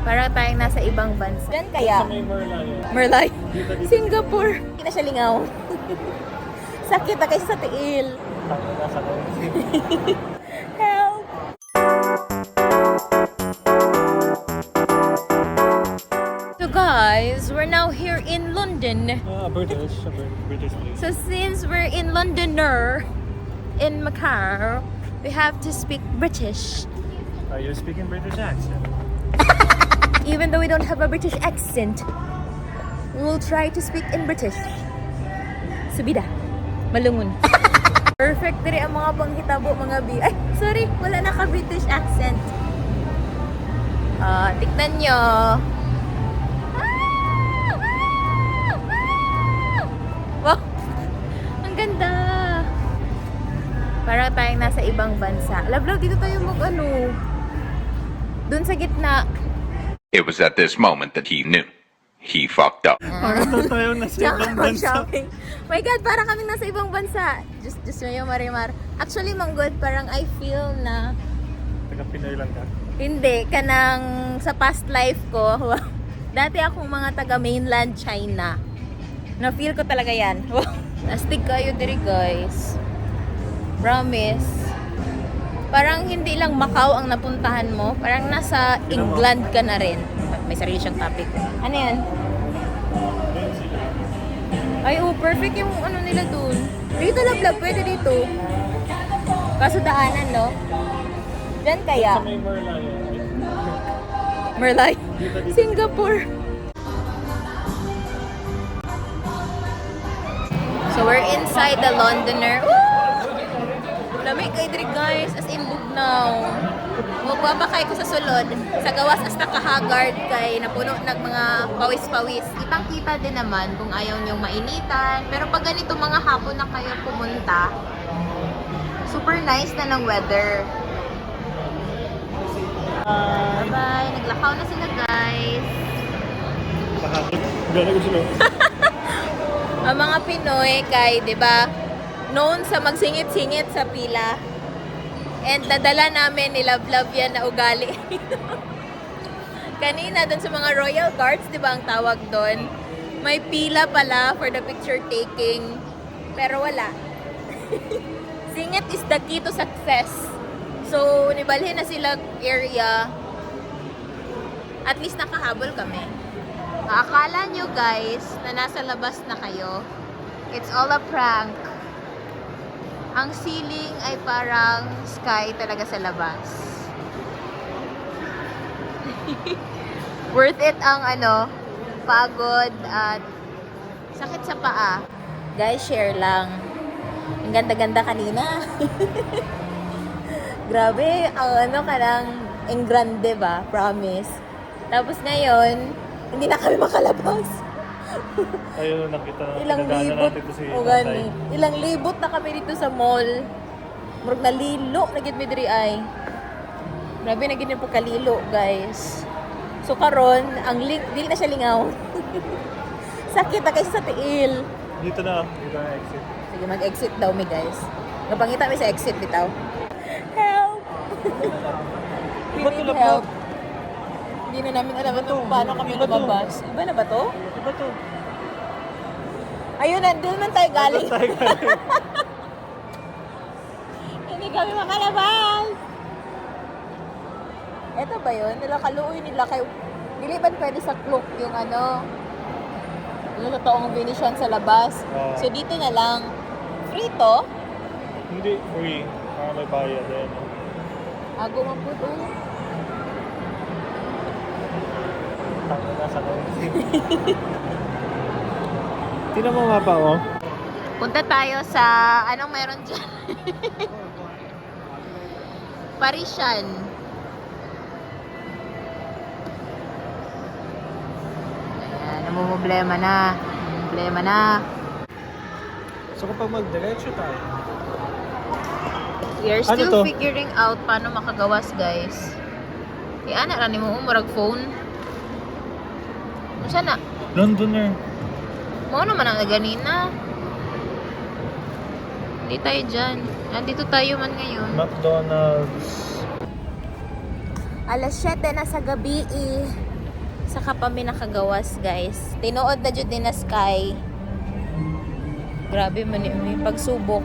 Para tayong nasa ibang bansa. Diyan kaya? Sa may Merlay. Merlay? Singapore. Hindi na siya lingaw. Sakit na kayo sa tiil. Tango na sa Help! So guys, we're now here in London. British place. So since we're in Londoner, in Macau, we have to speak British. Are you speaking British accent? Even though we don't have a British accent, we will try to speak in British. Subida. Malungon. Perfect diri ang mga panghitabo, mga bi. Ay, sorry, wala na ka-British accent. Tignan nyo. Wow, ang ganda. Para tayong nasa ibang bansa. Love, dito tayo mag-ano. Doon sa gitna. It was at this moment that he knew. He fucked up. Parang tayo nasa ibang bansa. Shopping. My God, parang kami nasa ibang bansa. Just ngayon, Marimar. Actually, Manggod, parang I feel na Taga-Pinoy lang ka? hindi, kanang sa past life ko, dati akong mga taga-mainland China. Na-feel ko talaga yan. Astig kayo diri, guys. Promise. Parang hindi lang Macau ang napuntahan mo. Parang nasa England ka na rin. May sarili siyang topic. Ano yan? Ay, perfect yung ano nila dun. Dito, love, pwede dito. Kaso daanan, no? Diyan kaya? Sa may Merlay. Merlay? Singapore. So we're inside the Londoner. Woo! Lamig kay diri, guys, as in bugnaw. Magpapakay ko sa sulod. Sa gawas as nakahagard kay napuno ng mga pawis-pawis. Kitang-kita din naman kung ayaw nyong mainitan. Pero pag ganito mga hapon na kayo pumunta, super nice na ng weather. Bye-bye. Naglakaw na sila, guys. Gano'n ko sila. Ang mga Pinoy kay, 'di ba, known sa magsingit-singit sa pila. And nadala namin ni Love yan na ugali. Kanina doon sa mga Royal Guards, 'di ba ang tawag doon? May pila pala for the picture taking. Pero wala. Singit is the key to success. So, nibalhin na sila area. At least nakahabol kami. Akala nyo guys na nasa labas na kayo. It's all a prank. Ang ceiling ay parang sky talaga sa labas. Worth it ang pagod at sakit sa paa. Guys, share lang. Ang ganda-ganda kanina. Grabe, ang ang grande ba? Promise. Tapos ngayon, hindi na kami makalabas. Ayun, nakita na. Ilang libot. Natin si O gani. Ilang libot na kami dito sa mall. Murag nalilo. Nagit mi diri ay. Grabe, nagit po kalilo, guys. So karon ang link, dili na siya lingaw. Sakit na kayo sa tiil. Dito na exit. Sige, mag-exit daw mi, guys. Napangita mi sa exit bitaw. Help! We Iba to, need love, help. Hindi na namin alam kung paano kami Iba to. lumabas. Iba na ba to? Diba to? Ayun, nandun man tayo galing. Tayo galing. Hindi kami makalabas. Eto ba yun? Nilakaluoy nila kayo. Dili ba pwede sa cloak yung yung totoong Venetian sa labas? So dito na lang. Free to? Hindi, free. May bayad din. Ago man po to. Tango na sa Tingnan mo nga pa, oh. Punta tayo sa, anong meron dyan? Parisian. Ayan, namumblema na. Namumblema na. So kapag magdiretso tayo, We are still Ano to? figuring out paano makagawas, guys. Ana ra nimo umurag phone. Unsa na? Londoner. Mo naman ang ganina. Hindi tayo dyan. Nandito tayo man ngayon. McDonald's. Alas 7 na sa gabi Saka pa mi nakagawas, guys. Tinuod na jud ni na Sky. Grabe man yung pagsubok.